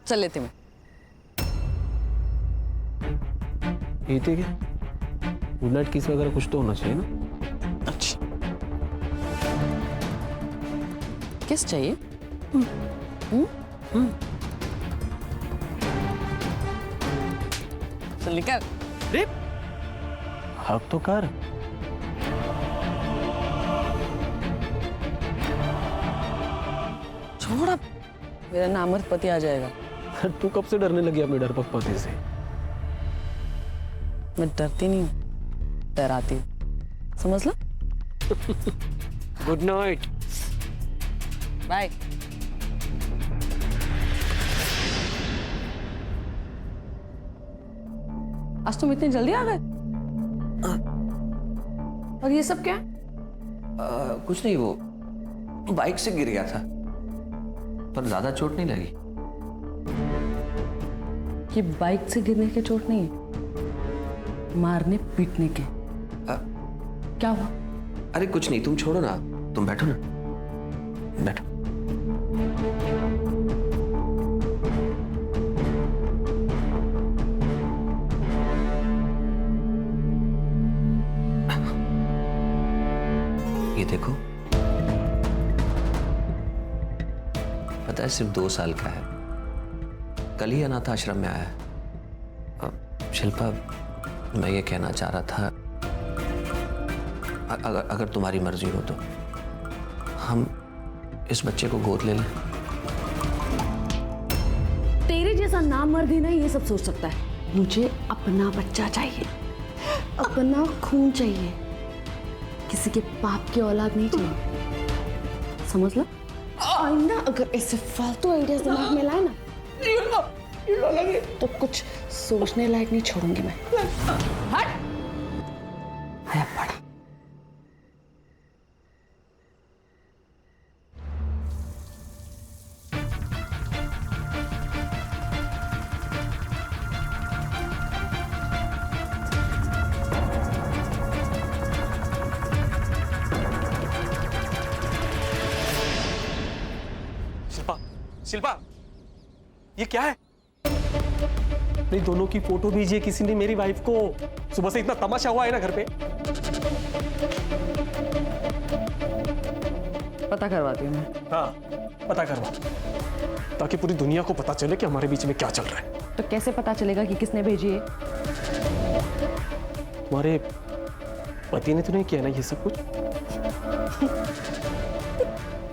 चल लेती मैं। ये ठीक है, गुड नाइट किस वगैरह कुछ तो होना चाहिए ना। अच्छा, किस चाहिए? चल निकल। रे हक तो कर। छोड़ अब, मेरा नामर्द पति आ जाएगा। तू कब से डरने लगी अपने डरपोक पति से? मैं डरती नहीं हूँ, डराती हूँ, समझ लो। Good night. बाय। आज तुम इतनी जल्दी आ गए? और ये सब क्या है? कुछ नहीं, वो बाइक से गिर गया था, पर ज्यादा चोट नहीं लगी। ये बाइक से गिरने के चोट नहीं है, मारने पीटने के। क्या हुआ? अरे कुछ नहीं, तुम छोड़ो ना, तुम बैठो ना, बैठो। ये देखो, पता है सिर्फ 2 साल का है, कल ही अनाथ आश्रम में आया है। शिल्पा, मैं ये कहना चाह रहा था, अगर तुम्हारी मर्जी हो तो हम इस बच्चे को गोद ले लें। तेरे जैसा नामर्द ही ना ये सब सोच सकता है। मुझे अपना बच्चा चाहिए, अपना खून चाहिए, किसी के पाप की औलाद नहीं चाहिए, समझ लो। आइंदा अगर ऐसे फालतू आइडियाज दिमाग में लाए ना तो कुछ सोचने लायक नहीं छोड़ूंगी मैं। हट। आया पड़ा। शिल्पा, शिल्पा, ये क्या है? नहीं, दोनों की फोटो भेजिए किसी ने मेरी वाइफ को। सुबह से इतना तमाशा हुआ है ना घर पे। पता करवाती हूँ मैं। हाँ, पता करवा, ताकि पूरी दुनिया को पता चले कि हमारे बीच में क्या चल रहा है। तो कैसे पता चलेगा कि किसने भेजी है? तुम्हारे पति ने तो नहीं किया ना ये सब कुछ?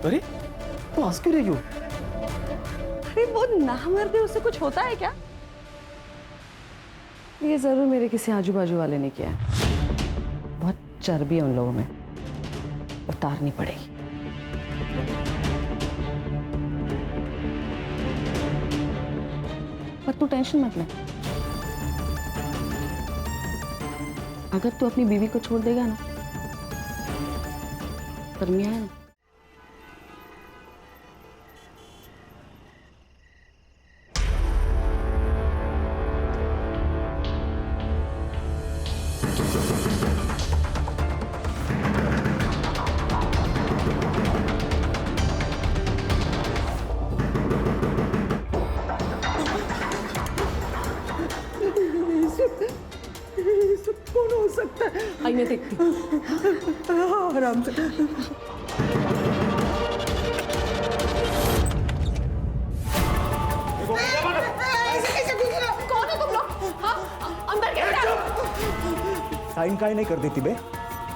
अरे तो हंस क्यों रही हो? अरे वो नामर्द है, उससे कुछ होता है क्या? ये जरूर मेरे किसी आजू बाजू वाले ने किया है। बहुत चर्बी है उन लोगों में, उतारनी पड़ेगी। पर तू टेंशन मत ले, अगर तू अपनी बीवी को छोड़ देगा ना, पर मैं है ना, कौन हो सकता है? आई मैं देखती हूँ। आराम से। कौन हो तुम लोग? हाँ, अंदर कैसे? साइन काहे नहीं कर देती बे?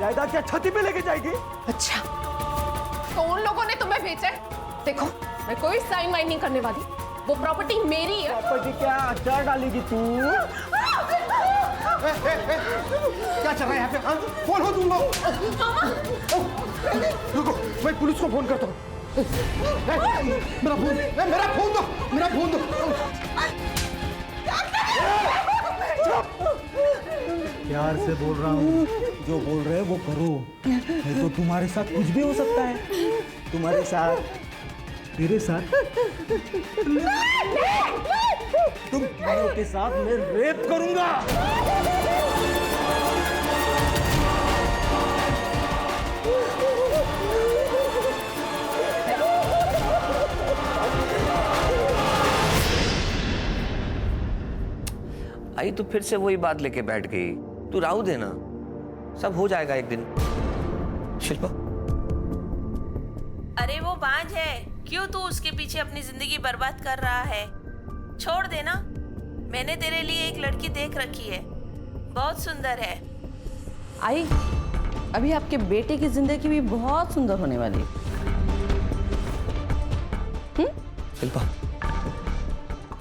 जायदाद क्या छाती पे लेके जाएगी? अच्छा, तो उन लोगों ने तुम्हें भेजा है? देखो, मैं कोई साइन वाइन नहीं करने वाली, वो प्रॉपर्टी मेरी है। प्रॉपर्टी क्या अचार डालेगी तू? क्या चल रहा है यहाँ पे? कौन हो तुम लोग? रुको, मैं पुलिस को फोन करता हूँ। मेरा फोन, मेरा फोन दो, मेरा फोन दो। प्यार से बोल रहा हूँ, जो बोल रहे वो करो, नहीं तो तुम्हारे साथ कुछ भी हो सकता है। तुम्हारे साथ, तेरे साथ, तुम तीनों के साथ मैं रेप करूंगा। आई तो फिर से वही बात लेके बैठ गई। तू राहु देना, सब हो जाएगा एक दिन। शिल्पा, अरे वो बांझ है, क्यों तू उसके पीछे अपनी जिंदगी बर्बाद कर रहा है? छोड़ देना। मैंने तेरे लिए एक लड़की देख रखी है, बहुत सुंदर है। आई, अभी आपके बेटे की जिंदगी भी बहुत सुंदर होने वाली है। शिल्पा,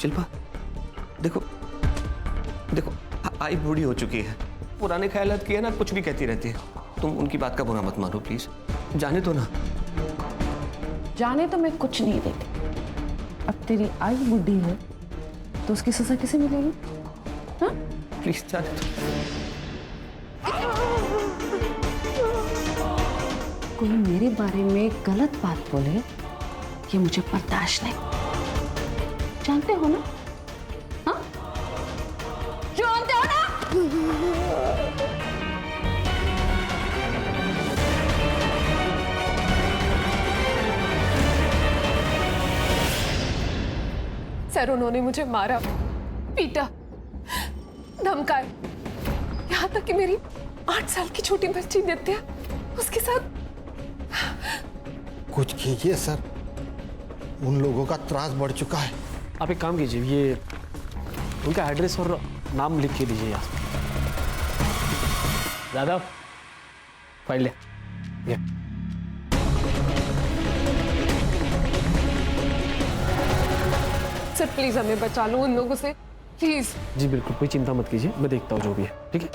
शिल्पा, देखो देखो, आई बूढ़ी हो चुकी है, पुराने ख्यालात की है ना, कुछ भी कहती रहती है। तुम उनकी बात का बुरा मत मानो प्लीज, जाने दो ना। जाने तो मैं कुछ नहीं देती। अब तेरी आई बुढ़ी है तो उसकी सजा किसे मिलेगी? हाँ? प्लीज जाने दो। कोई मेरे बारे में गलत बात बोले, ये मुझे बर्दाश्त नहीं। जानते हो ना? हाँ? जानते हो ना? सर, उन्होंने मुझे मारा, पीटा, धमकाए, यहाँ तक कि मेरी 8 साल की छोटी बच्ची नित्या, उसके साथ। कुछ कीजिए सर, उन लोगों का त्रास बढ़ चुका है। आप एक काम कीजिए, ये उनका एड्रेस और नाम लिख के दीजिए यहाँ। यादव, फाइल ले। ये। सर प्लीज हमें बचा लो उन लोगों से, प्लीज। जी बिल्कुल, कोई चिंता मत कीजिए, मैं देखता हूँ जो भी है, ठीक है?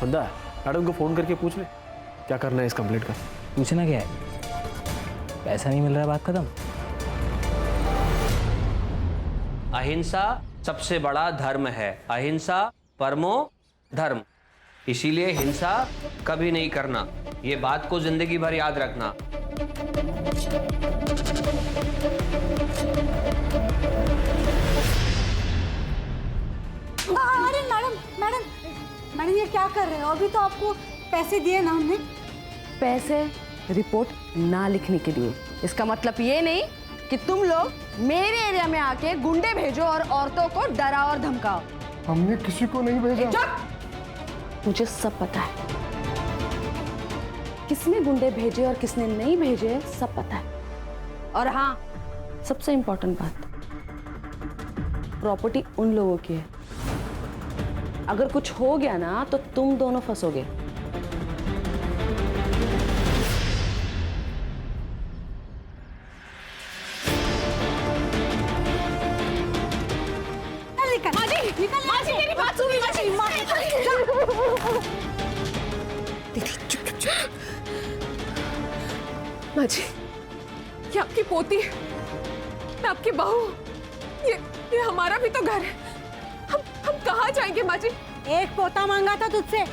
बंदा, मैडम को फोन करके पूछ ले क्या करना है इस कंप्लेंट का। पूछना क्या है? पैसा नहीं मिल रहा, बात खत्म। अहिंसा सबसे बड़ा धर्म है, अहिंसा परमो धर्म। इसीलिए हिंसा कभी नहीं करना, ये बात को जिंदगी भर याद रखना। अरे मैडम मैडम मैडम, ये क्या कर रहे हो? अभी तो आपको पैसे दिए ना हमने। पैसे रिपोर्ट ना लिखने के लिए। इसका मतलब ये नहीं कि तुम लोग मेरे एरिया में आके गुंडे भेजो और औरतों को डराओ और धमकाओ। हमने किसी को नहीं भेजा। चुप! मुझे सब पता है, किसने गुंडे भेजे और किसने नहीं भेजे, सब पता है। और हाँ, सबसे इंपॉर्टेंट बात, प्रॉपर्टी उन लोगों की है। अगर कुछ हो गया ना तो तुम दोनों फंसोगे। माजी, मेरी बात सुनिए माजी। माजी, ये आपकी पोती है, मैं आपकी बहू हूँ। ये हमारा भी तो घर है। हम कहाँ जाएंगे माजी? एक पोता मांगा था तुझसे,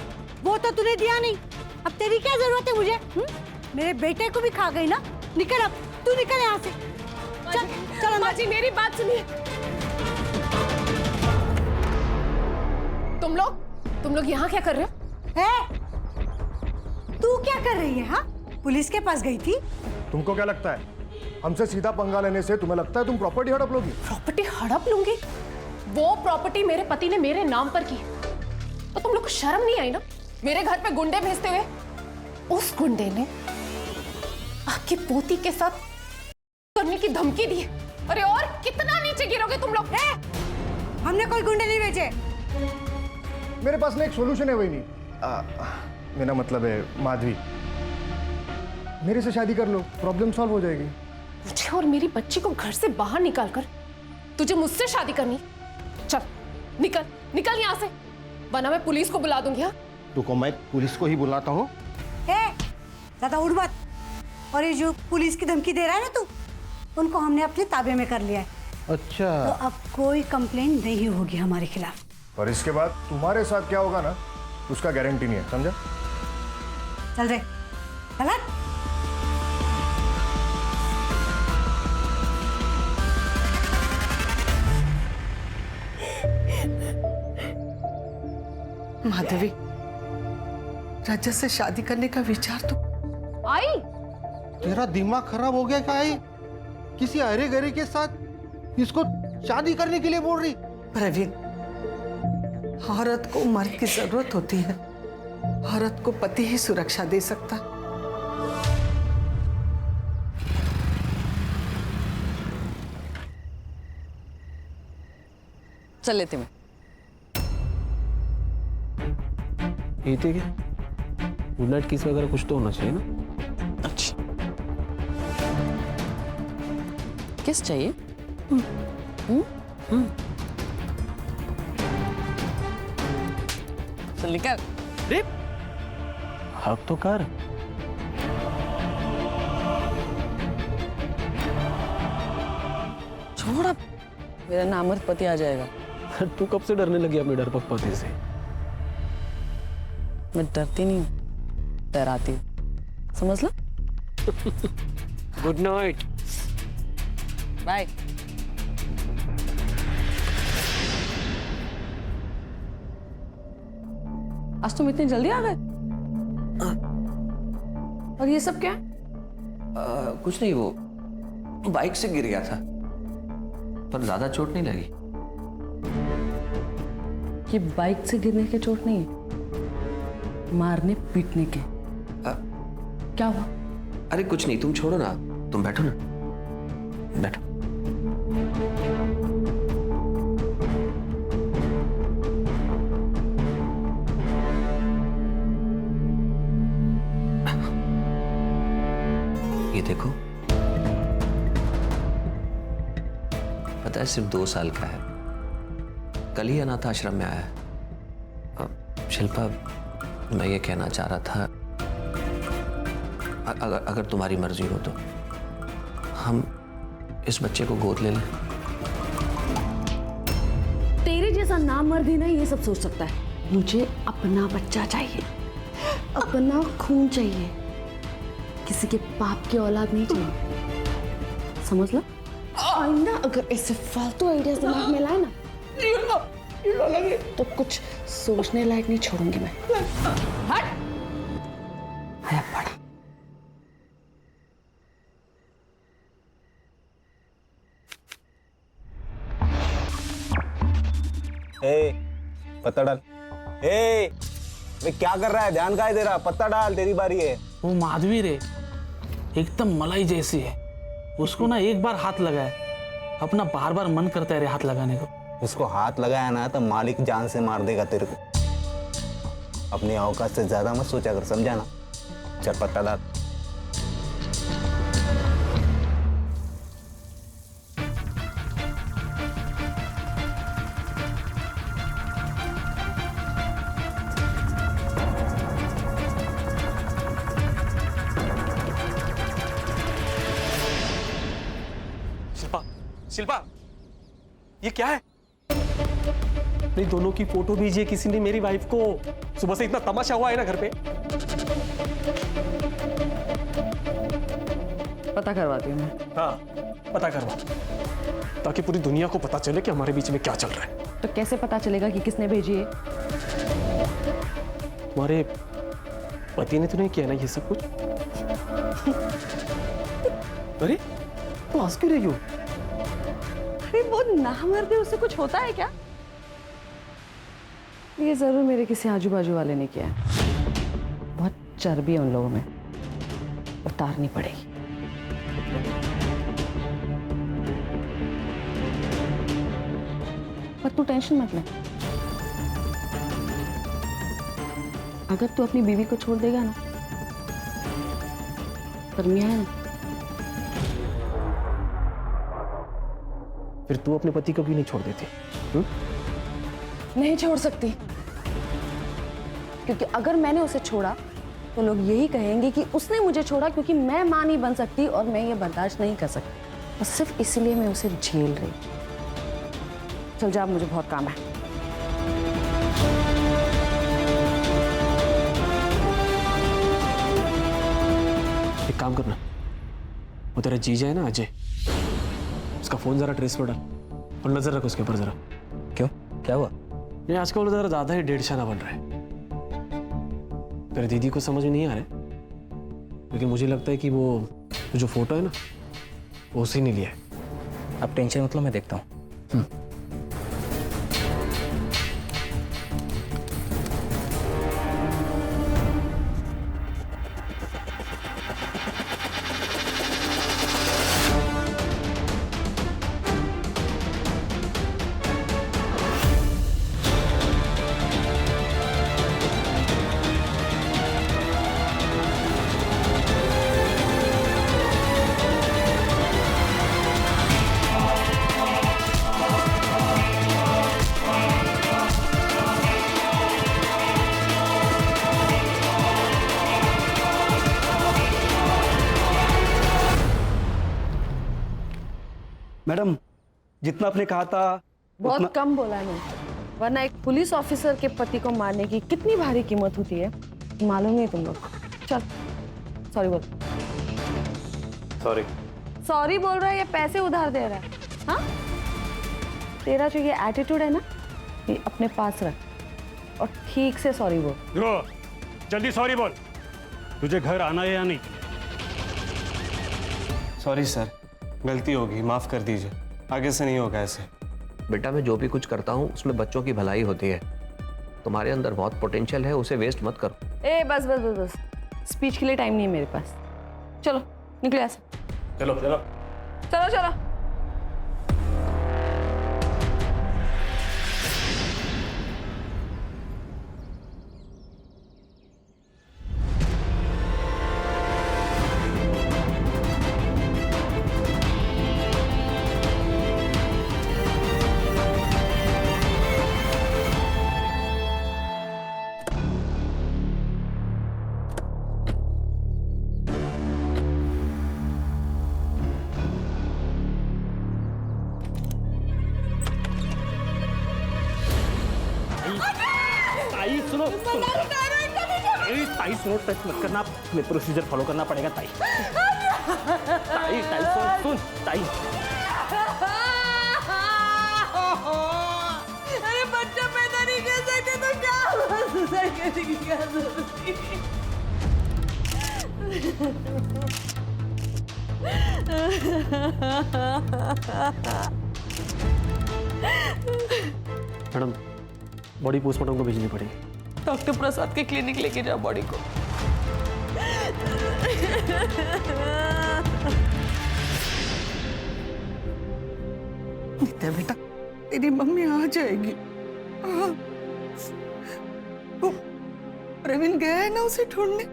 वो तो तूने दिया नहीं। अब तेरी क्या जरूरत है मुझे? मेरे बेटे को भी खा गई ना। निकल, अब तू निकल यहाँ से। चल चल माजी, मेरी बात सुनिए। तुम लोग यहाँ क्या कर रहे हो? है? तू क्या कर रही है? हाँ, पुलिस के पास गई थी। तुमको क्या लगता है, हमसे सीधा पंगा लेने से तुम्हें लगता है तुम प्रॉपर्टी हड़प लोगी? प्रॉपर्टी हड़प लूंगी? वो प्रॉपर्टी मेरे पति ने मेरे नाम पर की, तो तुम लोग को शर्म नहीं आई ना मेरे घर पे गुंडे भेजते हुए? उस गुंडे ने आपकी पोती के साथ करने की धमकी दी। अरे और कितना नीचे गिरोगे तुम लोग? हमने कोई गुंडे नहीं भेजे। मेरे पास ना एक सॉल्यूशन है, वही नहीं। मेरा मतलब है माधवी, मेरे से शादी कर लो, प्रॉब्लम सॉल्व हो जाएगी। मुझे और मेरी बच्ची को घर से बाहर निकालकर तुझे मुझसे शादी करनी? चल निकल निकल यहाँ से, वरना मैं पुलिस को बुला दूंगी। हाँ, रुको, मैं पुलिस को ही बुलाता हूँ। ज्यादा उड़ मत। और ये जो पुलिस की धमकी दे रहा है ना तू, उनको हमने अपने ताबे में कर लिया है। अच्छा, तो अब कोई कंप्लेंट नहीं होगी हमारे खिलाफ। और इसके बाद तुम्हारे साथ क्या होगा ना, उसका गारंटी नहीं है, समझा? चल रे, चल। माधवी, रजत से शादी करने का विचार तो आई तेरा दिमाग खराब हो गया क्या है? किसी अरे गरे के साथ इसको शादी करने के लिए बोल रही? प्रवीण, औरत को मर्द की जरूरत होती है। औरत को पति ही सुरक्षा दे सकता। चल लेते मैं। ये ठीक है, गुड नाइट किस वगैरह कुछ तो होना चाहिए ना। अच्छा, किस चाहिए? चल निकल। हक तो कर। छोड़ अब, मेरा नामर्द पति आ जाएगा। तू कब से डरने लगी अपने डरपोक पति से? मैं डरती नहीं हूँ, डराती हूँ, समझ लो। Good night. बाय। आज तुम इतनी जल्दी आ गए? और ये सब क्या है? कुछ नहीं, वो बाइक से गिर गया था, पर ज्यादा चोट नहीं लगी। ये बाइक से गिरने के चोट नहीं है, मारने पीटने के। क्या हुआ? अरे कुछ नहीं, तुम छोड़ो ना, तुम बैठो ना, बैठो। ये देखो, पता है सिर्फ 2 साल का है, कल ही अनाथ आश्रम में आया है। शिल्पा, मैं ये कहना चाह रहा था, अगर तुम्हारी मर्जी हो तो हम इस बच्चे को गोद ले लें। तेरे जैसा नामर्द ही ना ये सब सोच सकता है। मुझे अपना बच्चा चाहिए, अपना खून चाहिए, किसी के बाप की औलाद नहीं चाहिए, समझ लो। आइंदा अगर ऐसे फालतू आइडियाज दिमाग में लाए ना तो कुछ सोचने लायक नहीं छोड़ूंगी मैं। हट! आया पड़ा। पत्ता डाल। मैं क्या कर रहा है? ध्यान का है तेरा? पत्ता डाल, तेरी बारी है। वो माधवी रे, एकदम मलाई जैसी है। उसको ना एक बार हाथ लगाए, अपना बार बार मन करता है रे हाथ लगाने को। उसको हाथ लगाया ना तो मालिक जान से मार देगा तेरे को। अपनी औकात से ज्यादा मत सोचा कर, समझा ना? चल पत्ता डाल। शिल्पा, शिल्पा, ये क्या है? नहीं, दोनों की फोटो भेजिए किसी ने मेरी वाइफ को। सुबह से इतना तमाशा हुआ है ना घर पे। पता करवाती हूँ मैं। हाँ, पता करवा, ताकि पूरी दुनिया को पता चले कि हमारे बीच में क्या चल रहा है। तो कैसे पता चलेगा कि किसने भेजी है? तुम्हारे पति ने तो नहीं किया ना ये सब कुछ? अरे तो हंस क्यों रही हो? अरे वो नामर्द है, उससे कुछ होता है क्या? ये जरूर मेरे किसी आजू बाजू वाले ने किया है। बहुत चर्बी है उन लोगों में, उतारनी पड़ेगी। पर तू टेंशन मत ले, अगर तू अपनी बीवी को छोड़ देगा ना, पर मियां है ना, फिर तू अपने पति को भी नहीं छोड़ देती? नहीं छोड़ सकती, क्योंकि अगर मैंने उसे छोड़ा तो लोग यही कहेंगे कि उसने मुझे छोड़ा, क्योंकि मैं मां नहीं बन सकती और मैं ये बर्दाश्त नहीं कर सकती। और सिर्फ इसलिए मैं उसे झेल रही। चल जा, मुझे बहुत काम है। एक काम करना, वो तेरा जीजा है ना अजय, उसका फोन जरा ट्रेस पर डाल और नजर रख उसके ऊपर जरा। क्यों, क्या हुआ? नहीं, आजकल जरा ज्यादा ही डेढ़शाना बन रहा है। तेरे दीदी को समझ में नहीं आ रहा है, लेकिन मुझे लगता है कि वो तो जो फोटो है ना वो उसी ने लिया है। आप टेंशन मतलब मैं देखता हूँ। मैडम, जितना आपने कहा था बहुत कम बोला है मैंने, वरना एक पुलिस ऑफिसर के पति को मारने की कितनी भारी कीमत होती है मालूम नहीं तुम लोग। चल सॉरी बोल। सॉरी। सॉरी बोल रहा है या पैसे उधार दे रहा है? हाँ, तेरा जो ये एटीट्यूड है ना, ये अपने पास रख और ठीक से सॉरी बोल। जल्दी सॉरी बोल। तुझे घर आना है या नहीं? सॉरी सर, गलती होगी, माफ कर दीजिए, आगे से नहीं होगा ऐसे। बेटा मैं जो भी कुछ करता हूँ उसमें बच्चों की भलाई होती है। तुम्हारे अंदर बहुत पोटेंशियल है, उसे वेस्ट मत करो। ए बस बस बस बस, स्पीच के लिए टाइम नहीं है मेरे पास। चलो निकले ऐसे। चलो चलो चलो चलो। ताई सुनो, टच मत करना, तुम्हें प्रोसीजर फॉलो करना पड़ेगा ताई। ताई ताई सुन ताई। अरे बच्चा पैदा नहीं कर सकते तो क्या हुआ? सुसाइड करने की क्या जरूरत थी? मैडम, बॉडी पोस्टमार्टम को भेजनी पड़ेगी। डॉक्टर प्रसाद के क्लिनिक लेके जाओ बॉडी को। नित्या बेटा, तेरी मम्मी आ जाएगी। वो प्रवीण गया है ना उसे ढूंढने,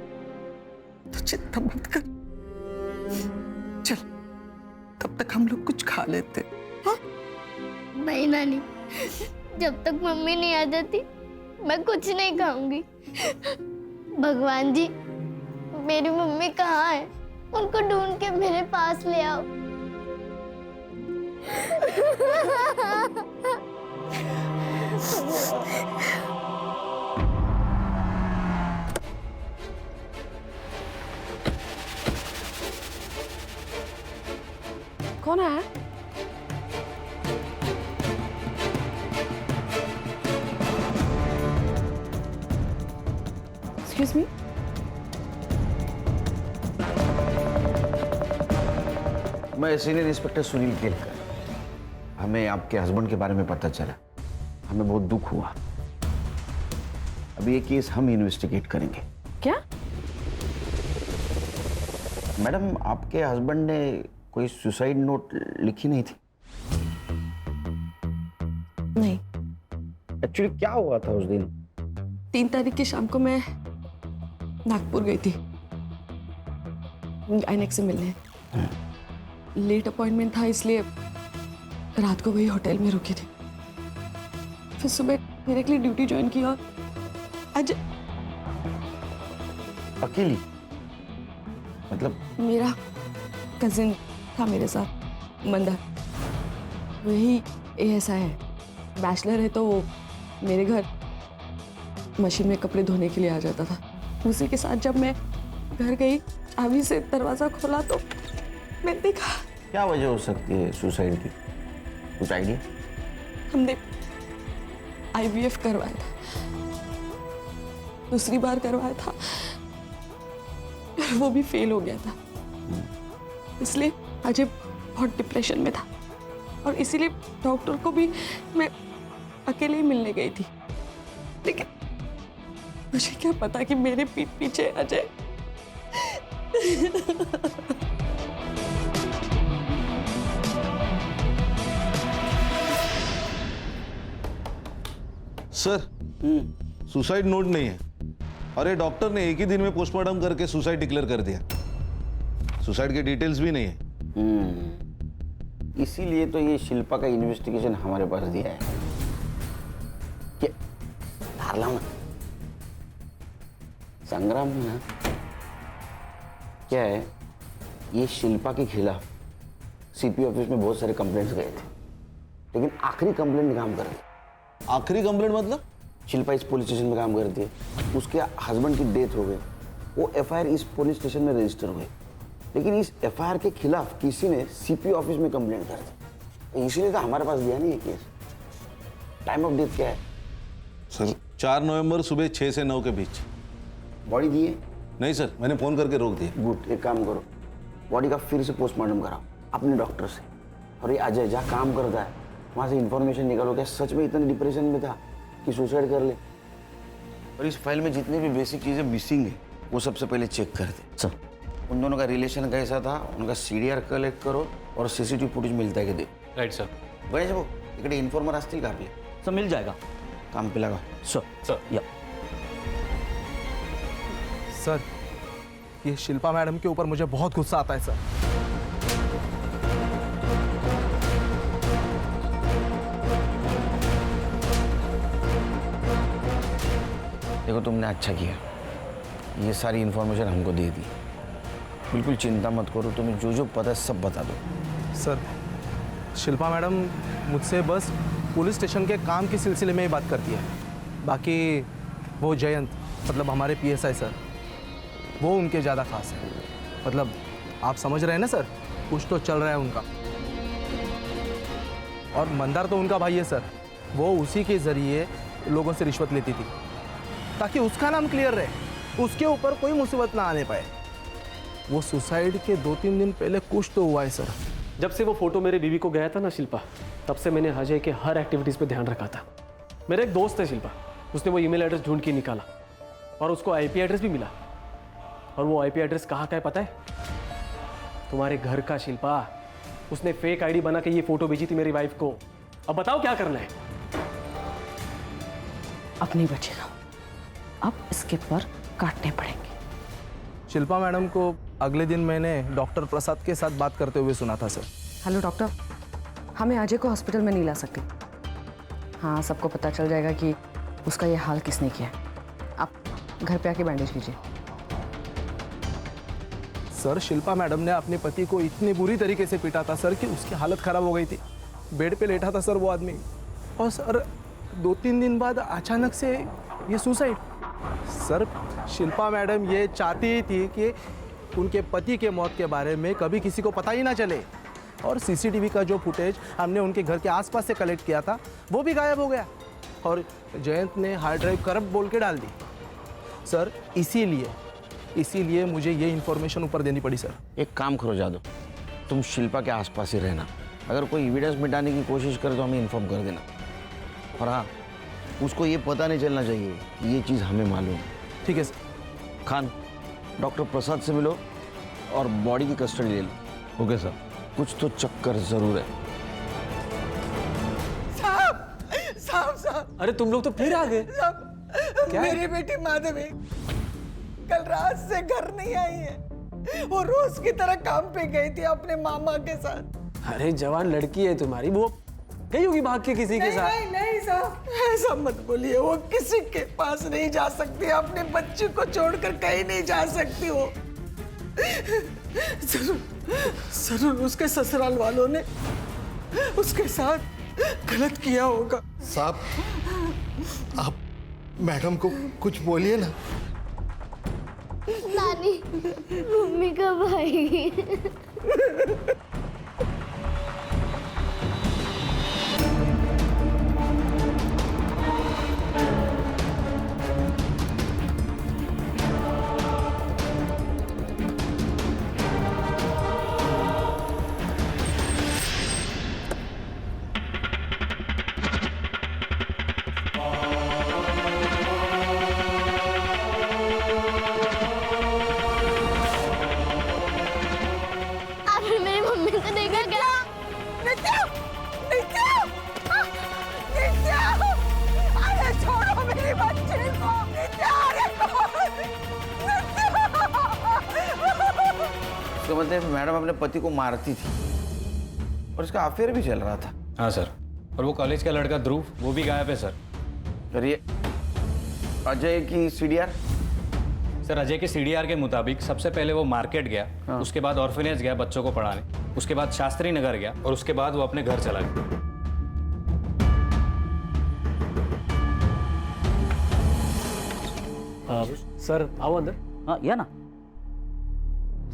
तो चिंता मत कर। चल तब तक हम लोग कुछ खा लेते। हाँ नहीं नानी, जब तक मम्मी नहीं आ जाती मैं कुछ नहीं खाऊंगी। भगवान जी, मेरी मम्मी कहाँ है? उनको ढूंढ के मेरे पास ले आओ। कौन है? Excuse me? मैं सीनियर इंस्पेक्टर सुनील केलकर। हमें आपके हस्बैंड के बारे में पता चला, हमें बहुत दुख हुआ। अभी ये केस हम इन्वेस्टिगेट करेंगे। क्या? मैडम, आपके हस्बैंड ने कोई सुसाइड नोट लिखी नहीं थी? नहीं। एक्चुअली क्या हुआ था उस दिन? 3 तारीख की शाम को मैं नागपुर गई थी गायनेक से मिलने। लेट अपॉइंटमेंट था, इसलिए रात को वही होटल में रुकी थी। फिर सुबह डायरेक्टली ड्यूटी ज्वाइन की और आज अकेली? मतलब मेरा कजिन था मेरे साथ, मंदा। वही ASI है, बैचलर है, तो वो मेरे घर मशीन में कपड़े धोने के लिए आ जाता था। उसी के साथ जब मैं घर गई, चाबी से दरवाजा खोला तो मैंने देखा। क्या वजह हो सकती है सुसाइड की? कुछ आइडिया? हमने IVF करवाया था, दूसरी बार करवाया था, वो भी फेल हो गया था। इसलिए अजय बहुत डिप्रेशन में था और इसीलिए डॉक्टर को भी मैं अकेले ही मिलने गई थी। लेकिन मुझे क्या पता कि मेरे पीठ पीछे अजय सर सुसाइड नोट नहीं है और ये डॉक्टर ने एक ही दिन में पोस्टमार्टम करके सुसाइड डिक्लेयर कर दिया। सुसाइड के डिटेल्स भी नहीं है। इसीलिए तो ये शिल्पा का इन्वेस्टिगेशन हमारे पास दिया है। क्या धार लाओ ना संग्राम है ना, क्या है ये शिल्पा के खिलाफ सीपी ऑफिस में बहुत सारे कंप्लेंट्स गए थे, लेकिन आखिरी कंप्लेंट काम कर रही। आखिरी कंप्लेंट मतलब? शिल्पा इस पुलिस स्टेशन में काम करती है, उसके हस्बैंड की डेथ हो गई, वो एफआईआर इस पुलिस स्टेशन में रजिस्टर हुई, लेकिन इस एफआईआर के खिलाफ किसी ने सीपी ऑफिस में कंप्लेंट कर दी, इसीलिए तो हमारे पास दिया नहीं है केस। टाइम ऑफ डेथ क्या है सर? 4 नवंबर सुबह 6 से 9 के बीच। बॉडी दी है? नहीं सर, मैंने फोन करके रोक दिया। गुड, एक काम करो, बॉडी का फिर से पोस्टमार्टम कराओ अपने डॉक्टर से, और ये अजय जहाँ काम करता है वहाँ से इंफॉर्मेशन निकालो, क्या सच में इतने डिप्रेशन में था कि सुसाइड कर ले। और इस फाइल में जितनी भी बेसिक चीज़ें मिसिंग है वो सबसे पहले चेक कर दे। सर उन दोनों का रिलेशन कैसा था, उनका सीडीआर कलेक्ट करो और सीसीटीवी फुटेज मिलता है कि दे। Right sir. गणेश भाऊ इकडे इन्फॉर्मर असतील का आपले? सर मिल जाएगा। काम पे लगा। सर या सर ये शिल्पा मैडम के ऊपर मुझे बहुत गुस्सा आता है सर। देखो तुमने अच्छा किया, ये सारी इन्फॉर्मेशन हमको दे दी। बिल्कुल चिंता मत करो, तुम्हें जो जो पता है सब बता दो। सर शिल्पा मैडम मुझसे बस पुलिस स्टेशन के काम के सिलसिले में ही बात करती है, बाकी वो जयंत मतलब हमारे पीएसआई सर वो उनके ज़्यादा खास है। मतलब आप समझ रहे हैं ना सर, कुछ तो चल रहा है उनका। और मंदार तो उनका भाई है सर, वो उसी के ज़रिए लोगों से रिश्वत लेती थी ताकि उसका नाम क्लियर रहे, उसके ऊपर कोई मुसीबत ना आने पाए। वो सुसाइड के 2-3 दिन पहले कुछ तो हुआ है सर। जब से वो फोटो मेरे बीवी को गया था ना शिल्पा, तब से मैंने अजय के हर एक्टिविटीज पे ध्यान रखा था। मेरा एक दोस्त है शिल्पा, उसने वो ईमेल एड्रेस ढूंढ के निकाला और उसको आईपी एड्रेस भी मिला। और वो आईपी एड्रेस कहाँ का है पता है? तुम्हारे घर का। शिल्पा उसने फेक आईडी बना के ये फोटो भेजी थी मेरी वाइफ को। अब बताओ क्या करना है? अब नहीं बचेगा, अब इसके पर काटने पड़ेंगे। शिल्पा मैडम को अगले दिन मैंने डॉक्टर प्रसाद के साथ बात करते हुए सुना था सर। हेलो डॉक्टर, हमें अजय को हॉस्पिटल में नहीं ला सकते। हाँ, सबको पता चल जाएगा कि उसका ये हाल किसने किया है। आप घर पे आके बैंडेज कीजिए। सर शिल्पा मैडम ने अपने पति को इतनी बुरी तरीके से पीटा था सर कि उसकी हालत खराब हो गई थी। बेड पे लेटा था सर वो आदमी, और सर 2-3 दिन बाद अचानक से ये सुसाइड। सर शिल्पा मैडम ये चाहती थी कि उनके पति के मौत के बारे में कभी किसी को पता ही ना चले, और सीसीटीवी का जो फुटेज हमने उनके घर के आसपास से कलेक्ट किया था वो भी गायब हो गया, और जयंत ने हार्ड ड्राइव करप्ट बोल के डाल दी। सर इसीलिए मुझे ये इन्फॉर्मेशन ऊपर देनी पड़ी सर। एक काम करो जादव, तुम शिल्पा के आसपास ही रहना, अगर कोई एविडेंस मिटाने की कोशिश करे तो हमें इन्फॉर्म कर देना। और हाँ, उसको ये पता नहीं चलना चाहिए कि ये चीज़ हमें मालूम है। ठीक है सर। खान, डॉक्टर प्रसाद से मिलो और बॉडी की कस्टडी ले लो। Okay sir. कुछ तो चक्कर जरूर है। साहब अरे तुम लोग तो फिर आ गए। मेरी बेटी माधवी कल रात से घर नहीं आई है, वो रोज की तरह काम पे गई थी अपने मामा के साथ। अरे जवान लड़की है तुम्हारी, वो गई होगी भाग के किसी के साथ। नहीं साहब, ऐसा मत बोलिए, वो किसी के पास नहीं जा सकती, अपने बच्चे को छोड़कर कहीं नहीं जा सकती। वो जरूर उसके ससुराल वालों ने उसके साथ गलत किया होगा। साहब आप मैडम को कुछ बोलिए ना। नानी, मम्मी कब आएगी? मतलब मैडम अपने पति को मारती थी और इसका अफेयर भी चल रहा था। हाँ सर, और वो कॉलेज का लड़का ध्रुव वो भी गायब है सर। और ये अजय की सीडीआर? सर अजय के सीडीआर के मुताबिक सबसे पहले वो मार्केट गया, उसके बाद ऑर्फनेज गया बच्चों को पढ़ाने, उसके बाद शास्त्री नगर गया और उसके बाद वो अपने घर चला गया। सर आओ अंदर। हाँ या ना।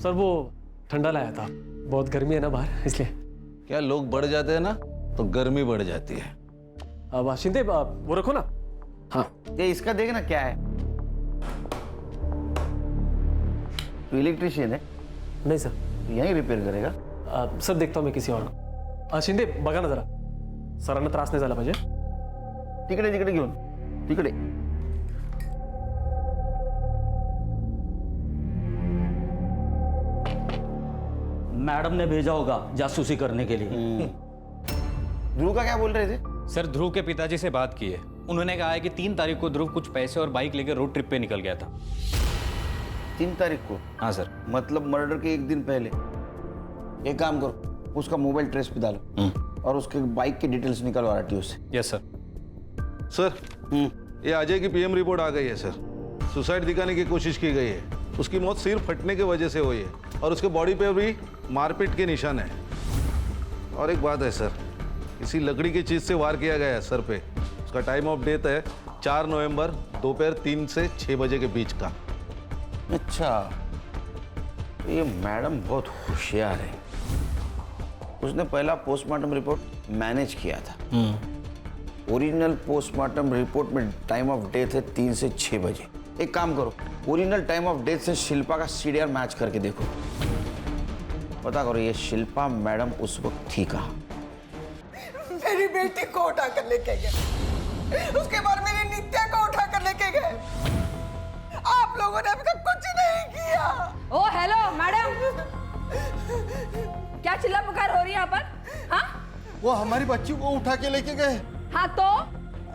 सर वो ठंडा लाया था, बहुत गर्मी है ना बाहर, इसलिए। क्या लोग बढ़ जाते हैं ना तो गर्मी बढ़ जाती है। अब शिंदे वो रखो ना। हाँ ये इसका देखना क्या है, तो इलेक्ट्रिशियन है? नहीं सर। यहीं रिपेयर करेगा? सर देखता हूँ मैं किसी और को। शिंदे बघा ना जरा, सरांना त्रास नाही झाला पाहिजे। तिकडे तिकडे घेऊन, तिकडे। मैडम ने भेजा होगा जासूसी करने के लिए। ध्रुव का क्या बोल रहे थे? सर ध्रुव के पिताजी से बात की है, उन्होंने कहा है कि 3 तारीख को ध्रुव कुछ पैसे और बाइक लेकर रोड ट्रिप पे निकल गया था। 3 तारीख को? हाँ सर। मतलब मर्डर के 1 दिन पहले। एक काम करो, उसका मोबाइल ट्रेस पे डालो और उसके बाइक की डिटेल्स निकालो आरटीओ से। Yes sir. सर ये अजय की पीएम रिपोर्ट आ गई है सर। सुसाइड दिखाने की कोशिश की गई है, उसकी मौत सिर फटने की वजह से हुई है और उसके बॉडी पे भी मारपीट के निशान है। और एक बात है सर, किसी लकड़ी की चीज से वार किया गया है सर पे। उसका टाइम ऑफ डेथ है 4 नवंबर दोपहर 3 से 6 बजे के बीच का। अच्छा, ये मैडम बहुत होशियार है। उसने पहला पोस्टमार्टम रिपोर्ट मैनेज किया था। ओरिजिनल पोस्टमार्टम रिपोर्ट में टाइम ऑफ डेथ है 3 से 6 बजे। एक काम करो, ओरिजिनल टाइम ऑफ डेथ से शिल्पा का सीडीआर मैच करके देखो, पता करो ये शिल्पा मैडम उस वक्त थी कहाँ। मेरी बेटी को उठा कर लेके गए, उसके बाद मेरी नित्या को उठा कर लेके गए। आप लोगों ने अभी तक कुछ नहीं किया। ओ हेलो मैडम, क्या चिल्ला पुकार हो रही है यहाँ पर? हाँ वो हमारी बच्ची को उठा के लेके गए। हाँ तो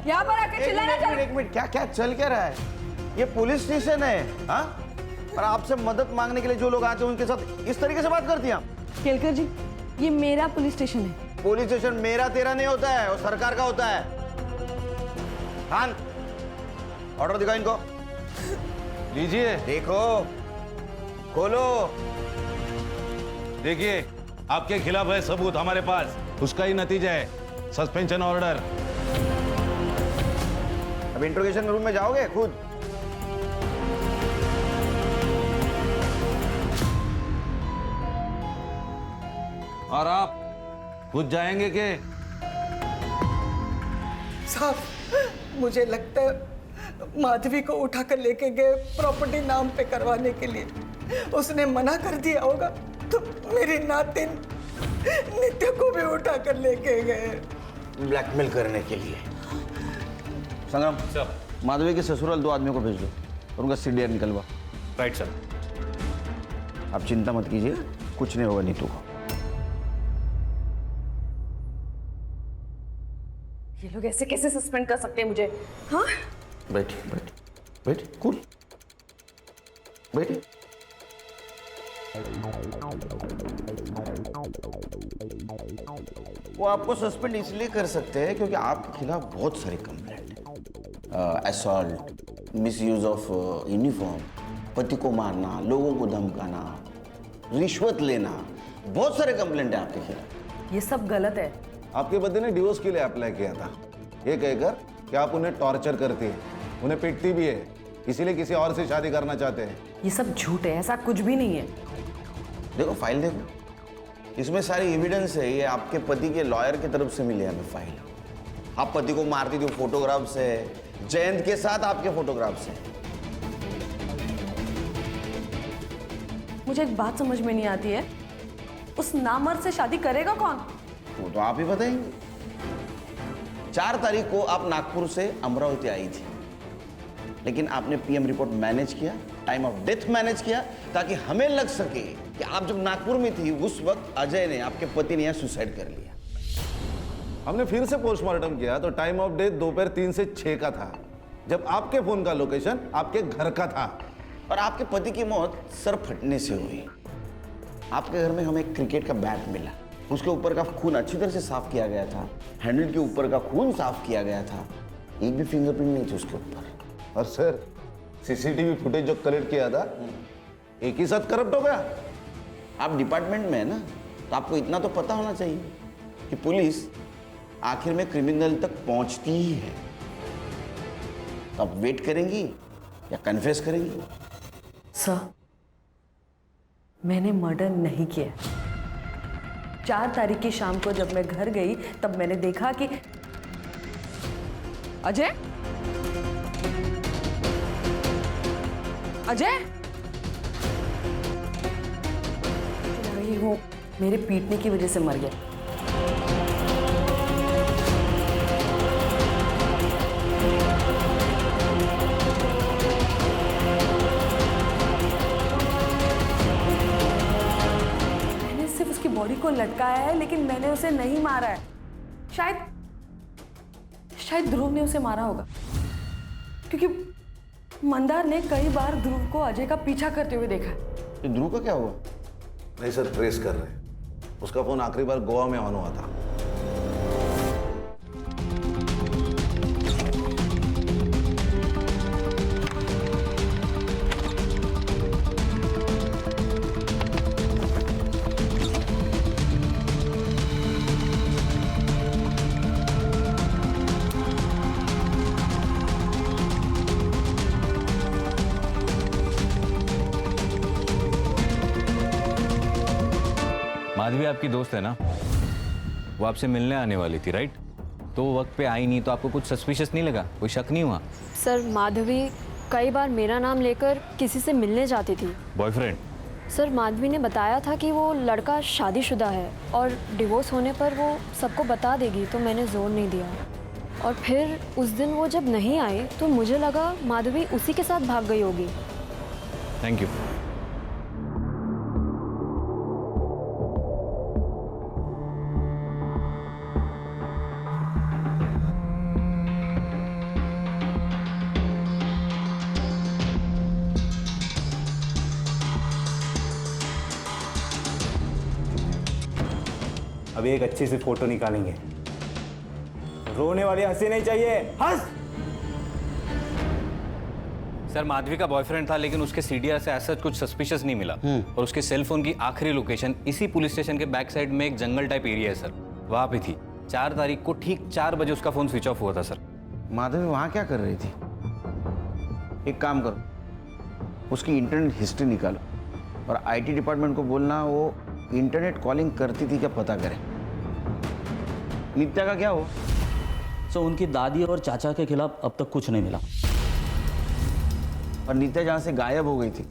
यहाँ पर आके चिल्लाना चल। एक मिनट, क्या क्या चल क्या रहा है? ये पुलिस स्टेशन है, हाँ? और आपसे मदद मांगने के लिए जो लोग आते हैं उनके साथ इस तरीके से बात करती हैं आप? केलकर जी, ये मेरा पुलिस स्टेशन है। पुलिस स्टेशन मेरा तेरा नहीं होता है, वो सरकार का होता है। खान, ऑर्डर दिखाओ इनको। लीजिए। देखो, खोलो। देखिए आपके खिलाफ है सबूत हमारे पास, उसका ही नतीजा है सस्पेंशन ऑर्डर। अब इंट्रोगेशन रूम में जाओगे खुद? और आप खुद जाएंगे के? साहब, मुझे लगता है माधवी को उठा कर लेके गए प्रॉपर्टी नाम पे करवाने के लिए। उसने मना कर दिया होगा तो मेरी नातिन नित्य को भी उठा कर लेके गए। ब्लैकमेल करने के लिए। संग्राम, माधवी के ससुराल 2 आदमियों को भेज दो और उनका सीडीआर निकलवा। Right sir. आप चिंता मत कीजिए, कुछ नहीं होगा नीतू को। ये लोग ऐसे कैसे सस्पेंड कर सकते हैं मुझे? हाँ बैठिए बैठिए बैठिए, कूल बैठिए। वो आपको सस्पेंड इसलिए कर सकते हैं क्योंकि आपके खिलाफ बहुत सारी कंप्लेंट है। असॉल्ट, मिसयूज ऑफ यूनिफॉर्म, पति को मारना, लोगों को धमकाना, रिश्वत लेना, बहुत सारे कंप्लेंट है आपके खिलाफ। ये सब गलत है। आपके पति ने डिवोर्स के लिए अप्लाई किया था, ये कहकर कि आप उन्हें टॉर्चर करती है, उन्हें पीटती भी है, इसीलिए किसी और से शादी करना चाहते हैं। ये सब झूठ है, ऐसा कुछ भी नहीं है। देखो फाइल देखो, इसमें सारी एविडेंस है। ये आपके पति के लॉयर की तरफ से मिली हमें फाइल। आप पति को मारती थी, फोटोग्राफ्स है, जयंत के साथ आपके फोटोग्राफ्स हैं। मुझे एक बात समझ में नहीं आती है, उस नामर्द से शादी करेगा कौन? वो तो आप ही बताएंगे। 4 तारीख को आप नागपुर से अमरावती आई थी, लेकिन आपने पीएम रिपोर्ट मैनेज किया, टाइम ऑफ डेथ मैनेज किया, ताकि हमें लग सके कि आप जब नागपुर में थी उस वक्त अजय ने, आपके पति ने, यहाँ सुसाइड कर लिया। हमने फिर से पोस्टमार्टम किया तो टाइम ऑफ डेथ दोपहर 3 से 6 का था, जब आपके फोन का लोकेशन आपके घर का था। और आपके पति की मौत सर फटने से हुई। आपके घर में हमें एक क्रिकेट का बैट मिला, उसके ऊपर का खून अच्छी तरह से साफ किया गया था, हैंडल के ऊपर का खून साफ किया गया था, एक भी फिंगरप्रिंट नहीं थी उसके ऊपर। और सर सीसीटीवी फुटेज जो कलेक्ट किया था एक ही साथ करप्ट हो गया। आप डिपार्टमेंट में है ना, तो आपको इतना तो पता होना चाहिए कि पुलिस आखिर में क्रिमिनल तक पहुंचती ही है। तो आप वेट करेंगी या कन्फेस करेंगी? सर, मैंने मर्डर नहीं किया। 4 तारीख की शाम को जब मैं घर गई तब मैंने देखा कि अजय वो मेरे पीटने की वजह से मर गया। मैंने सिर्फ उसकी बॉडी को लटकाया है, लेकिन मैंने उसे नहीं मारा है। शायद ध्रुव ने उसे मारा होगा, क्योंकि मंदार ने कई बार ध्रुव को अजय का पीछा करते हुए देखा। तो ध्रुव का क्या हुआ? नहीं सर, ट्रेस कर रहे हैं। उसका फोन आखिरी बार गोवा में ऑन हुआ था। माधवी आपकी दोस्त है ना, वो आपसे मिलने आने वाली थी राइट? तो वो वक्त पे आई नहीं तो आपको कुछ सस्पिशियस नहीं लगा? कोई शक नहीं हुआ? सर, माधवी कई बार मेरा नाम लेकर किसी से मिलने जाती थी। बॉयफ्रेंड? सर, माधवी ने बताया था कि वो लड़का शादीशुदा है और डिवोर्स होने पर वो सबको बता देगी, तो मैंने जोर नहीं दिया। और फिर उस दिन वो जब नहीं आई तो मुझे लगा माधवी उसी के साथ भाग गई होगी। Thank you. अभी एक अच्छी सी फोटो निकालेंगे। रोने वाली हंसी नहीं चाहिए, हंस। सर, माधवी का बॉयफ्रेंड था, लेकिन उसके सीडीआर से ऐसा कुछ सस्पिशियस नहीं मिला। और उसके सेल फोन की आखिरी लोकेशन इसी पुलिस स्टेशन के बैक साइड में एक जंगल टाइप एरिया है सर, वहां पे थी। 4 तारीख को ठीक 4 बजे उसका फोन स्विच ऑफ हुआ था सर। माधवी वहां क्या कर रही थी? एक काम करो, उसकी इंटरनेट हिस्ट्री निकालो और आईटी डिपार्टमेंट को बोलना वो इंटरनेट कॉलिंग करती थी क्या पता करें। नित्या का क्या हुआ? सो उनकी दादी और चाचा के खिलाफ अब तक कुछ नहीं मिला। और नित्या जहाँ से गायब हो गई थी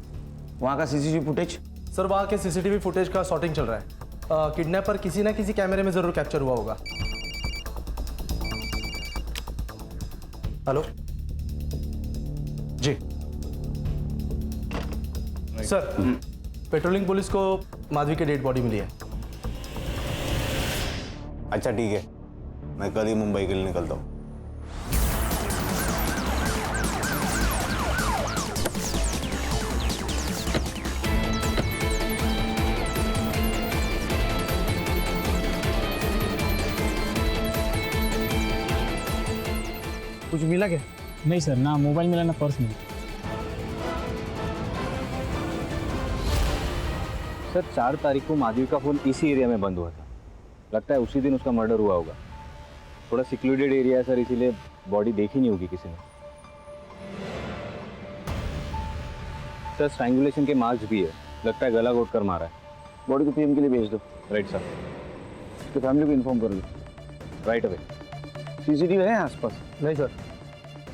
वहाँ का सीसीटीवी फुटेज? सर, वहाँ के सीसीटीवी फुटेज का सॉर्टिंग चल रहा है। किडनैपर किसी ना किसी कैमरे में जरूर कैप्चर हुआ होगा। हेलो जी सर, पेट्रोलिंग पुलिस को माधवी की डेड बॉडी मिली है। अच्छा ठीक है, मैं कल ही मुंबई के लिए निकलता हूँ। कुछ मिला क्या? नहीं सर, ना मोबाइल मिला ना पर्स मिला। सर, 4 तारीख को माधवी का फोन इसी एरिया में बंद हुआ था। लगता है उसी दिन उसका मर्डर हुआ होगा। थोड़ा सिक्योरिटेड एरिया है सर, इसीलिए बॉडी देखी नहीं होगी किसी ने। सर, स्ट्रैंगुलेशन के मार्क्स भी है, लगता है गला घोट कर मारा है। बॉडी को पीएम के लिए भेज दो। Right sir. उसकी फैमिली को इन्फॉर्म कर लो। Right away. सीसीटीवी है आसपास? नहीं सर,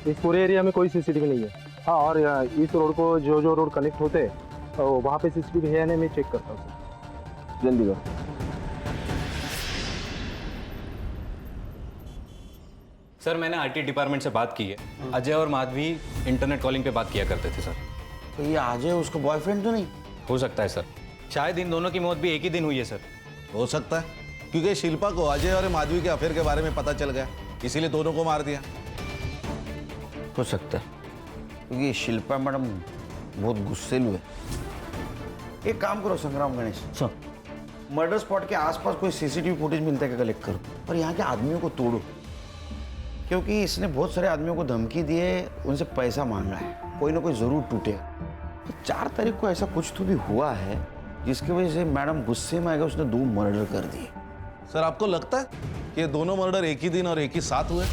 इस पूरे एरिया में कोई सीसीटीवी नहीं है। हाँ, और इस रोड को जो रोड कनेक्ट होते हैं तो वहाँ पे सीसीटीवी है या नहीं मैं चेक करता हूँ सर। जल्दी करो। सर, मैंने आईटी डिपार्टमेंट से बात की है। अजय और माधवी इंटरनेट कॉलिंग पे बात किया करते थे सर। तो ये अजय उसका बॉयफ्रेंड तो नहीं हो सकता है सर? शायद इन दोनों की मौत भी एक ही दिन हुई है सर। हो सकता है, क्योंकि शिल्पा को अजय और माधवी के अफेयर के बारे में पता चल गया, इसीलिए दोनों को मार दिया। हो सकता है, क्योंकि शिल्पा मैडम बहुत गुस्सेलू है। एक काम करो संग्राम गणेश, सर मर्डर स्पॉट के आसपास कोई सीसीटीवी फुटेज मिलता है क्या कलेक्ट करो, और यहाँ के आदमियों को तोड़ो, क्योंकि इसने बहुत सारे आदमियों को धमकी दी है, उनसे पैसा मांगा है, कोई ना कोई जरूर टूटेगा। तो 4 तारीख को ऐसा कुछ तो भी हुआ है जिसकी वजह से मैडम गुस्से में आएगा, उसने 2 मर्डर कर दिए। सर आपको लगता है कि ये दोनों मर्डर एक ही दिन और एक ही साथ हुए?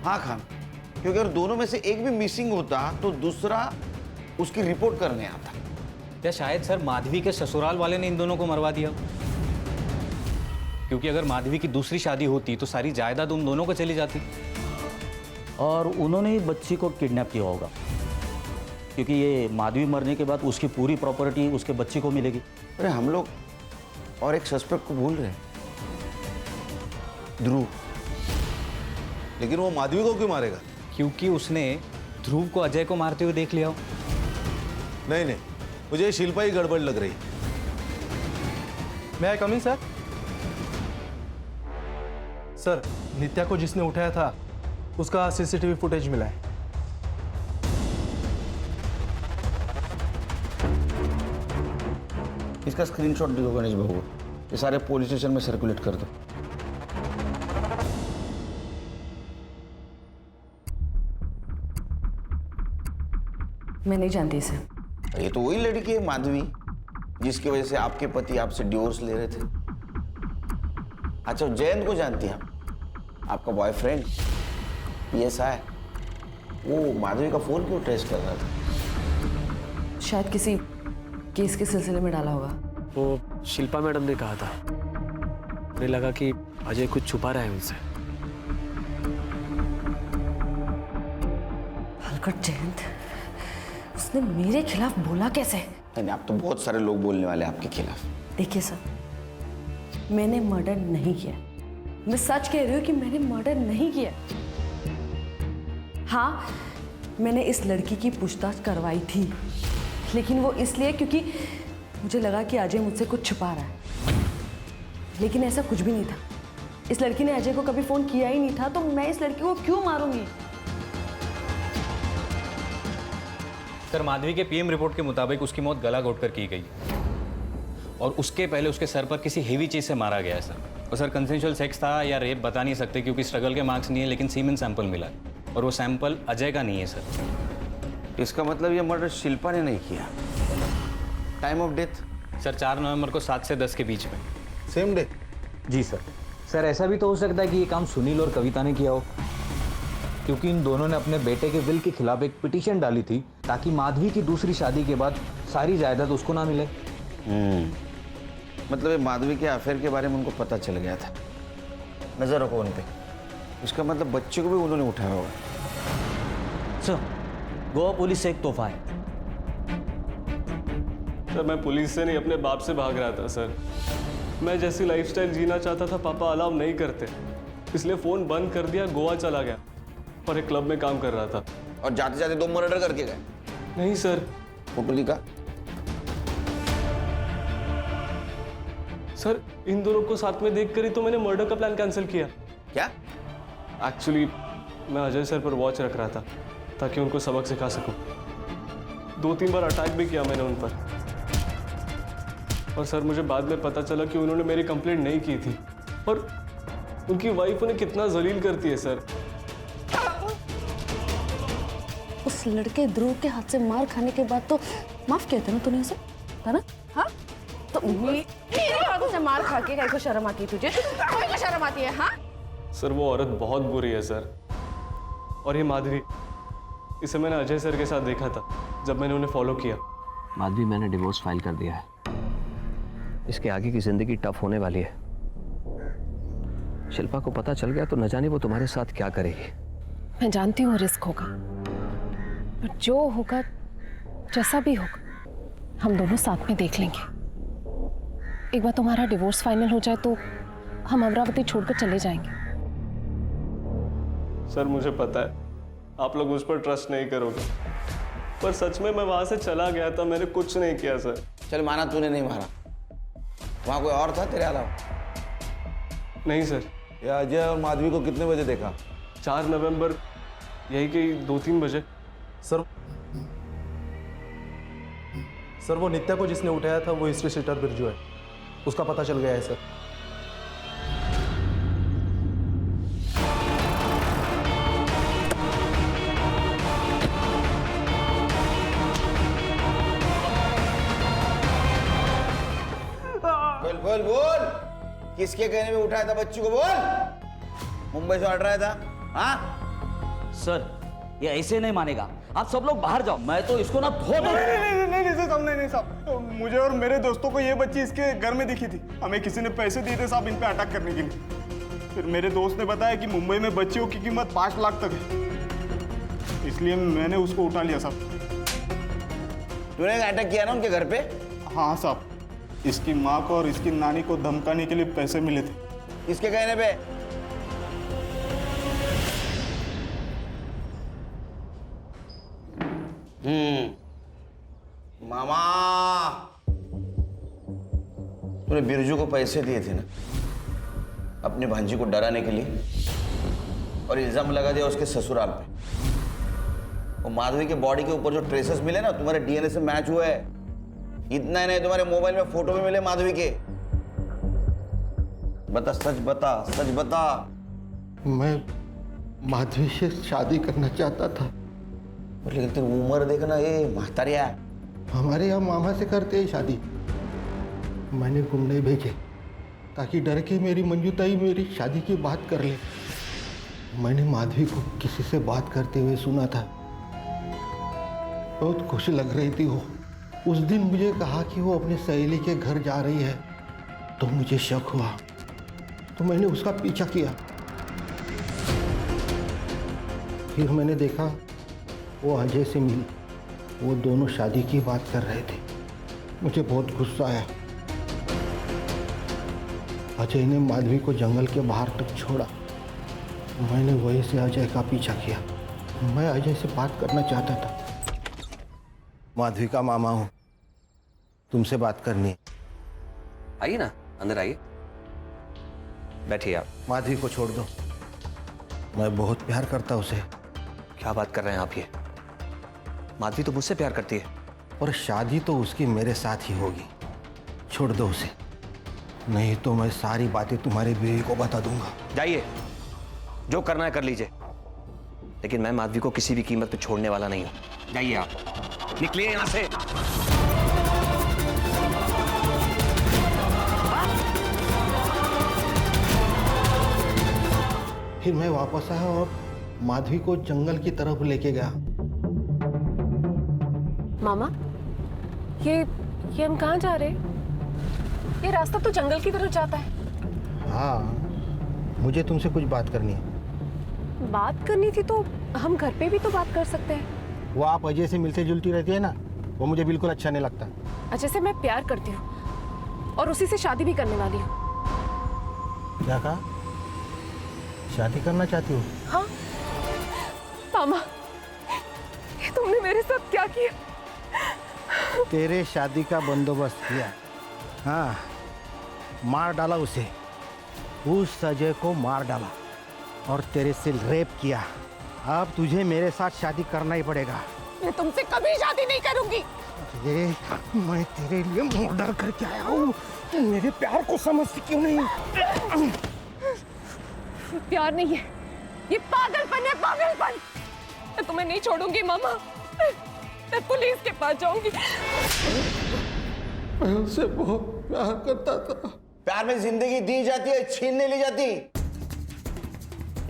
हाँ खान, क्योंकि अगर दोनों में से एक भी मिसिंग होता तो दूसरा उसकी रिपोर्ट करने आता। या शायद सर माधवी के ससुराल वाले ने इन दोनों को मरवा दिया, क्योंकि अगर माधवी की दूसरी शादी होती तो सारी जायदाद उन दोनों को चली जाती। और उन्होंने ही बच्ची को किडनैप किया होगा, क्योंकि ये माधवी मरने के बाद उसकी पूरी प्रॉपर्टी उसके बच्ची को मिलेगी। अरे हम लोग और एक सस्पेक्ट को भूल रहे हैं, ध्रुव। लेकिन वो माधवी को क्यों मारेगा? क्योंकि उसने ध्रुव को अजय को मारते हुए देख लिया हो। नहीं, मुझे शिल्पा ही गड़बड़ लग रही। मैं आई कम इन सर? सर, नित्या को जिसने उठाया था उसका सीसीटीवी फुटेज मिला है। इसका स्क्रीनशॉट दे दो गणेश बाबू को, ये सारे पुलिस स्टेशन में सर्कुलेट कर दो। मैं नहीं जानती इसे। ये तो वही लड़की है माधवी, जिसकी वजह से आपके पति आपसे डिवोर्स ले रहे थे। अच्छा, जयंत को जानती हैं आप? आपका बॉयफ्रेंड PSI, वो माधवी का फोन क्यों ट्रेस कर रहा था? शायद किसी केस के सिलसिले में डाला होगा। वो शिल्पा मैडम ने कहा था, मुझे लगा कि अजय कुछ छुपा रहा है उनसे। हलकट जयंत, उसने मेरे खिलाफ बोला कैसे? नहीं, आप तो बहुत सारे लोग बोलने वाले हैं आपके खिलाफ। देखिए सर, मैंने मर्डर नहीं किया। मैं सच कह रही हूँ कि मैंने मर्डर नहीं किया। हाँ, मैंने इस लड़की की पूछताछ करवाई थी, लेकिन वो इसलिए क्योंकि मुझे लगा कि अजय मुझसे कुछ छुपा रहा है। लेकिन ऐसा कुछ भी नहीं था। इस लड़की ने अजय को कभी फोन किया ही नहीं था, तो मैं इस लड़की को क्यों मारूंगी? सर, माधवी के PM रिपोर्ट के मुताबिक उसकी मौत गला घोटकर की गई और उसके पहले उसके सर पर किसी हेवी चीज से मारा गया है सर। और सर, कंसेंशुअल सेक्स था या रेप बता नहीं सकते क्योंकि स्ट्रगल के मार्क्स नहीं है, लेकिन सीमेन सैंपल मिला है और वो सैंपल अजय का नहीं है सर। इसका मतलब ये मर्डर शिल्पा ने नहीं किया। Time of death? सर, 4 नवंबर को 7 से 10 के बीच में। Same day? जी सर। सर, ऐसा भी तो हो सकता है कि ये काम सुनील और कविता ने किया हो, क्योंकि इन दोनों ने अपने बेटे के विल के खिलाफ एक पिटीशन डाली थी ताकि माधवी की दूसरी शादी के बाद सारी जायदाद उसको ना मिले। मतलब ये माधवी के अफेयर के बारे में उनको पता चल गया था। नजर रखो उन पे। इसका मतलब बच्चे को भी उन्होंने उठाया होगा। सर, गोवा पुलिस से एक तोहफा है। सर, मैं पुलिस से नहीं अपने बाप से भाग रहा था सर। मैं जैसी लाइफस्टाइल जीना चाहता था पापा अलाउ नहीं करते, इसलिए फोन बंद कर दिया, गोवा चला गया और एक क्लब में काम कर रहा था। और जाते जाते 2 मर्डर करके गए? नहीं सर। फोटो दिखा? सर, इन दोनों को साथ में देखकर ही तो मैंने मर्डर का प्लान कैंसिल किया। क्या? एक्चुअली मैं अजय सर पर वॉच रख रहा था ताकि उनको सबक सिखा सकूं। 2-3 बार अटैक भी किया मैंने उन पर, और सर मुझे बाद में पता चला कि उन्होंने मेरी कंप्लेंट नहीं की थी और उनकी वाइफ उन्हें कितना जलील करती है सर। उस लड़के ध्रुव के हाथ से मार खाने के बाद तो माफ किया था ना तूने उसे, था ना? हाँ, तो मेरे हाथों से मार खा के को शर्म आती है तुझे? कोई को शर्म आती है? हाँ सर, वो औरत बहुत बुरी है सर। और ये माधवी, इसे मैंने अजय सर के साथ देखा था जब मैंने उन्हें फॉलो किया। माधवी, मैंने डिवोर्स फाइल कर दिया है। इसके आगे की जिंदगी टफ होने वाली है। शिल्पा को पता चल गया तो न जाने वो तुम्हारे साथ क्या करेगी। मैं जानती हूँ रिस्क होगा, पर जो होगा, जैसा भी होगा, हम दोनों साथ में देख लेंगे। एक बार तुम्हारा डिवोर्स फाइनल हो जाए तो हम अमरावती छोड़कर चले जाएंगे। सर, मुझे पता है आप लोग मुझ पर ट्रस्ट नहीं करोगे, पर सच में मैं वहां से चला गया था, मैंने कुछ नहीं किया सर। चल, माना तूने नहीं मारा, वहां कोई और था तेरे अलावा? नहीं सर। ये अजय और माधवी को कितने बजे देखा? 4 नवंबर यही कि 2-3 बजे। सर, सर वो नित्या को जिसने उठाया था वो हिस्ट्री शीटर बिरजू है, उसका पता चल गया है सर। बोल बोल बोल, किसके कहने में उठाया था बच्ची को? बोल, मुंबई से हट रहा था? हाँ सर ये ऐसे नहीं मानेगा, आप सब लोग बाहर जाओ, मैं तो इसको ना धो दूं। नहीं साहब, मुझे और मेरे दोस्तों को ये बच्ची इसके घर में दिखी थी। हमें किसी ने पैसे दिए थे साहब इन पे अटैक करने के लिए। फिर मेरे दोस्त ने बताया कि मुंबई में बच्चियों की कीमत 5 लाख तक है, इसलिए मैंने उसको उठा लिया साहब। तूने अटैक किया ना उनके घर पे? हाँ साहब, इसकी माँ को और इसकी नानी को धमकाने के लिए पैसे मिले थे। किसके कहने पे? मामा, तूने बिरजू को पैसे दिए थे ना अपनी भांजी को डराने के लिए, और इल्जाम लगा दिया उसके ससुराल पे। वो माधवी के बॉडी के ऊपर जो ट्रेसेस मिले ना तुम्हारे डीएनए से मैच हुए है। इतना ही नहीं, तुम्हारे मोबाइल में फोटो भी मिले माधवी के। बता, सच बता, सच बता। मैं माधवी से शादी करना चाहता था। लेकिन तेरी उम्र देखना, ये महतारिया। हमारे यहाँ मामा से करते हैं शादी। मैंने गुंडे भेजे ताकि डर के मेरी मंजूताई मेरी शादी की बात कर ले। मैंने माधवी को किसी से बात करते हुए सुना था, बहुत खुश लग रही थी वो। उस दिन मुझे कहा कि वो अपनी सहेली के घर जा रही है, तो मुझे शक हुआ, तो मैंने उसका पीछा किया। फिर मैंने देखा वो अजय से मिली, वो दोनों शादी की बात कर रहे थे। मुझे बहुत गुस्सा आया। अजय ने माधवी को जंगल के बाहर तक छोड़ा। मैंने वहीं से अजय का पीछा किया। मैं अजय से बात करना चाहता था। माधवी का मामा हूँ, तुमसे बात करनी है। आइए ना, अंदर आइए, बैठिए आप। माधवी को छोड़ दो, मैं बहुत प्यार करता उसे। क्या बात कर रहे हैं आप ये? माधवी तो मुझसे प्यार करती है। और शादी तो उसकी मेरे साथ ही होगी। छोड़ दो उसे, नहीं तो मैं सारी बातें तुम्हारे बीवी को बता दूंगा। जाइए, जो करना है कर लीजिए, लेकिन मैं माधवी को किसी भी कीमत पे छोड़ने वाला नहीं हूं। जाइए आप, निकलिए यहां से। फिर मैं वापस आया और माधवी को जंगल की तरफ लेके गया। मामा, ये हम कहाँ जा रहे हैं? ये रास्ता तो जंगल की तरफ जाता है। हाँ, मुझे तुमसे कुछ बात करनी है। बात करनी थी तो हम घर पे भी तो बात कर सकते हैं। वो आप अजय से मिलती जुलती रहती है ना, वो मुझे बिल्कुल अच्छा नहीं लगता। अजय से मैं प्यार करती हूँ और उसी से शादी भी करने वाली हूँ। क्या कहा? शादी करना चाहती हो? हाँ मामा, ये तुमने मेरे साथ क्या किया? तेरे शादी का बंदोबस्त किया। हाँ, मार डाला उसे, उस अजय को मार डाला और तेरे से रेप किया। अब तुझे मेरे साथ शादी करना ही पड़ेगा। मैं तुमसे कभी शादी नहीं करूंगी। ये मैं तेरे लिए मर्डर करके आया हूँ, मेरे प्यार को समझती क्यों नहीं? प्यार नहीं है, ये पागलपन है, पागलपन। मैं तुम्हें नहीं छोड़ूंगी मामा, मैं पुलिस के पास जाऊंगी। मैं उससे बहुत प्यार करता था। प्यार में जिंदगी दी जाती है, छीन नहीं ली जाती।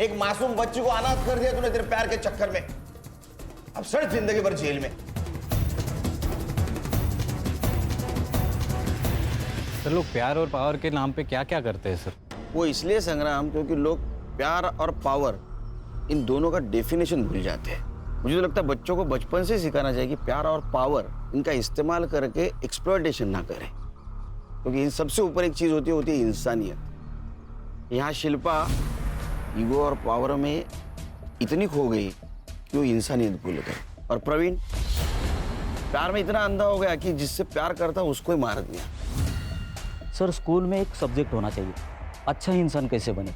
एक मासूम बच्ची को अनाथ कर दिया तूने तेरे प्यार के चक्कर में। अब सड़ जिंदगी भर जेल में। सर, लोग प्यार और पावर के नाम पे क्या क्या करते हैं सर? वो इसलिए संग्राम, क्योंकि लोग प्यार और पावर इन दोनों का डेफिनेशन भूल जाते हैं। मुझे तो लगता है बच्चों को बचपन से सिखाना चाहिए कि प्यार और पावर इनका इस्तेमाल करके एक्सप्लॉयटेशन ना करें, क्योंकि इन सबसे ऊपर एक चीज होती है इंसानियत। यहाँ शिल्पा ईगो और पावर में इतनी खो गई कि वो इंसानियत भूल गई। और प्रवीण प्यार में इतना अंधा हो गया कि जिससे प्यार करता उसको ही मार दिया। सर, स्कूल में एक सब्जेक्ट होना चाहिए, अच्छा इंसान कैसे बने।